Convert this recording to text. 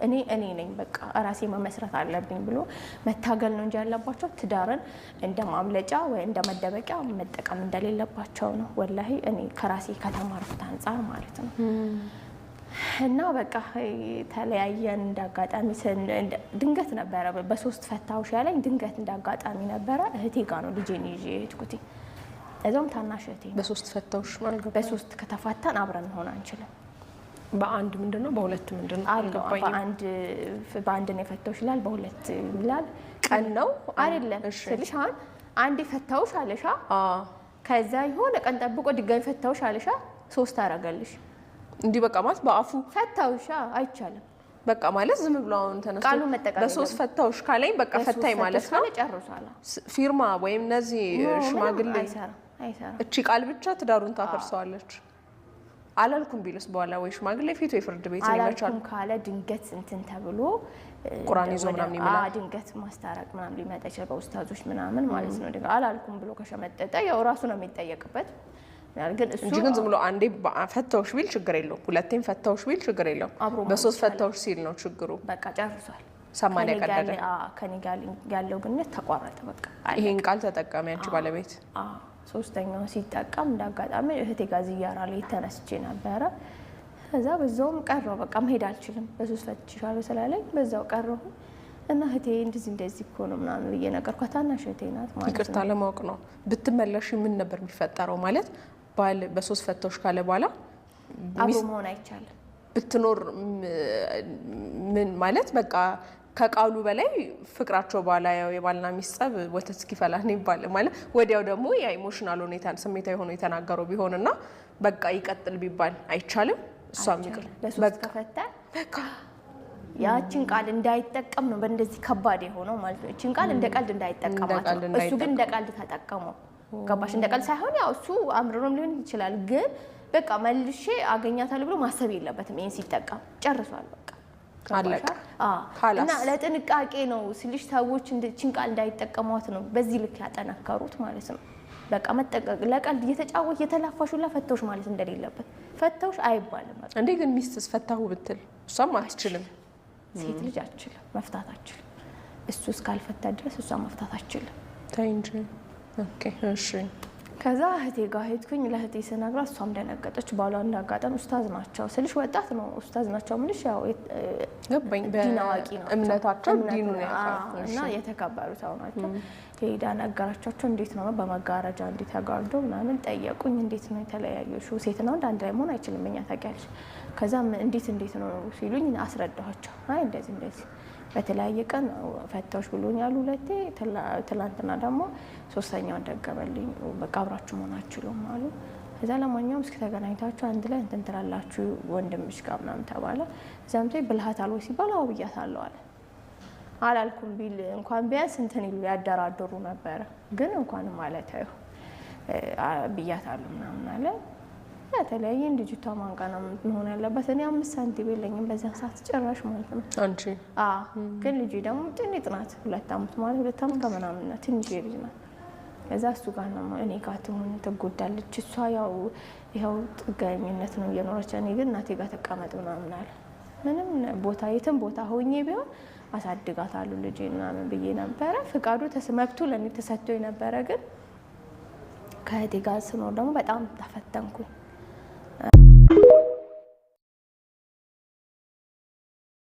እኔ ነኝ በቃ ራሴ መመስረት አለብኝ ብሎ መታገል ነው እንጂ ያለባቸው ትዳርን እንደማምለጫ ወይ እንደመደበቂያ መጠቀም እንደሌለባቸው ነው ወላሂ እኔ ከራሴ ከተማርኩት አንፃር ማለት ነው። እና በቃ ተለያየን እንዳጋጣሚ ድንገት ነበረ በሶስት ፈታውሽ ያለኝ ድንገት እንዳጋጣሚ ነበረ እህቴ ጋር ነው ልጄን ይዤ ሄድኩት እዛም ታናሽ እህቴ በሶስት ፈታውሽ ማለት በሶስት ከተፋታን አብረን መሆን አንችልም በአንድ ምንድነው በሁለት ምንድነው በአንድ ነው የፈታውሽ ይላል በሁለት ይላል ቀን ነው አይደለም ስለሻን አንዴ ፈታውሽ አለሻ ከዛ ይሆነ ቀን ጠብቆ ድጋሚ ፈታውሽ አለሻ ሶስት አረጋልሽ እንዲ በቃ ማለት በአፉ ፈታውሻ አይቻልም በቃ ማለት ዝም ብሎ አሁን ተነስቶ በሶስት ፈታውሽ ካለኝ በቃ ፈታይ ማለት ነው ጨርሷላ ፊርማ ወይም ነዚህ ሽማግሌ አይሰራ እቺ ቃል ብቻ ትዳሩን ታፈርሰዋለች አላልኩም ቢልስ በኋላ ወይ ሽማግሌ ፊት ወይ ፍርድ ቤት ይመቻል አላልኩም ካለ ድንገት እንትን ተብሎ ቁርአን ይዞ ምናምን ይመጣል ድንገት ማስታረቅ ምናምን ሊመጣ ይችላል በኡስታዞች ምናምን ማለት ነው ድንገት አላልኩም ብሎ ከሸመጠጠ ያው ራሱ ነው የሚጠየቅበት ግን እሱ ግን ዝም ብሎ አንዴ ፈታውሽ ቢል ችግር የለው ሁለቴም ፈታውሽ ቢል ችግር የለው በሶስት ፈታውሽ ሲል ነው ችግሩ በቃ ጨርሷል ሰማንያ ቀደደ ከኔ ጋር ያለው ግንኙነት ተቋረጠ በቃ ይሄን ቃል ተጠቀመ አንቺ ባለቤት ሶስተኛው ሲጠቀም እንዳጋጣሚ እህቴ ጋር ዝያራ ላይ ተነስቼ ነበር ከዛ በዛውም ቀረው በቃ መሄድ አልችልም በሶስት ፈትቻለሁ ስላለኝ በዛው ቀረው እና እህቴ እንደዚህ እኮ ነው ምናምን እየነገርኳት ታናሽ እህቴ ናት ማለት ነው ይቅርታ ለማወቅ ነው ብትመለሽ ምን ነበር የሚፈጠረው ማለት ባል በሶስት ፈታውሽ ካለ በኋላ አብሮ መሆን አይቻልም ብትኖር ምን ማለት በቃ ከቃሉ በላይ ፍቅራቸው ባላ ያው የባልና ሚስጥብ ወተት እስኪፈላ ነው ይባል ማለት ወዲያው ደግሞ ያ ኢሞሽናል ሁኔታ ስሜታዊ ሆኖ የተናገረው ቢሆንና በቃ ይቀጥል ቢባል አይቻልም እሷም ይቅር በሶስት ከፈታ በቃ ያቺን ቃል እንዳይጠቀም ነው በእንደዚህ ከባድ የሆነው ማለት ነው እቺን ቃል እንደ ቀልድ እንዳይጠቀማት እሱ ግን እንደ ቀልድ ተጠቀመው ገባሽ እንደ ቀልድ ሳይሆን ያው እሱ አምሮም ሊሆን ይችላል ግን በቃ መልሼ አገኛታለሁ ብሎ ማሰብ የለበትም ይሄን ሲጠቀም ጨርሷል በቃ አለቀ እና ለጥንቃቄ ነው ስልሽ ሰዎች እቺን ቃል እንዳይጠቀሟት ነው በዚህ ልክ ያጠናከሩት ማለት ነው በቃ መጠቀቅ ለቀልድ እየተጫወተ የተላፋሹላ ፈተውሽ ማለት እንደሌለበት ፈተውሽ አይባልም በቃ እንዴ ግን ሚስትስ ፈታሁ ብትል እሷም አትችልም ሴት ልጅ አትችልም መፍታት አትችልም እሱ እስካልፈታ ድረስ እሷ መፍታት አትችልም ታይ እንጂ ኦኬ እሺ ከዛ እህቴ ጋር ሄድኩኝ ለእህቴ ስነግራት እሷም ደነገጠች ባሏ እንዳጋጣሚ ኡስታዝ ናቸው ስልሽ ወጣት ነው ኡስታዝ ናቸው ምንሽ ያው ገባኝ በዲናዋቂ ነው እምነታቸው ዲኑ ነው እና የተከበሩ ሰው ናቸው ሄዳ ነገራቻቸው እንዴት ነው በመጋረጃ እንዴት ተጋርዶ ምናምን ጠየቁኝ እንዴት ነው የተለያየሽው ሴትና ወንድ አንድ ላይ መሆን አይችልም እኛ ታውቂያለሽ ከዛም እንዴት ነው ሲሉኝ አስረዳኋቸው አይ እንደዚህ በተለያየ ቀን ፈታውሽ ብሎኛል ሁለቴ ትላንትና ደግሞ ሶስተኛውን ደገመልኝ በቃ አብራችሁ መሆን አትችሉም አሉ ከዛ ለማንኛውም እስኪ ተገናኝታችሁ አንድ ላይ እንትን ትላላችሁ ወንድምሽ ጋር ምናምን ተባለ ዘምቴ ብልሃት አልወ ሲባል አው ብያታለሁ አለ አላልኩም ቢል እንኳን ቢያንስ እንትን ይሉ ያደራደሩ ነበር ግን እንኳን ማለት አይሁ ብያታለሁ ምናምን አለ ያተለያየ ልጅቷ ማንቃና ምን ያለበት እኔ 5 ሳንቲም የለኝም በዛ ሰዓት ጭራሽ ማለት ነው አንቺ ግን ልጅ ደግሞ ጥንት ናት 2 አመት ማለት 2 አመት ከምናምን ናት ትንሽ ልጅ ናት ከዛ እሱ ጋር ነው እኔ ጋር ትጎዳለች እሷ ያው ጥገኝነት ነው እየኖረች እኔ ግን እናቴ ጋር ተቀመጥ ምናምን አለ ምንም ቦታ የትም ቦታ ሆኜ ቢሆን አሳድጋታለሁ ልጄ ምናምን ብዬ ነበር ፍቃዱ ተስመብቱ ለኔ ተሰጥቶኝ ነበር ግን ከእህቴ ጋር ስኖር ደግሞ በጣም ተፈተንኩኝ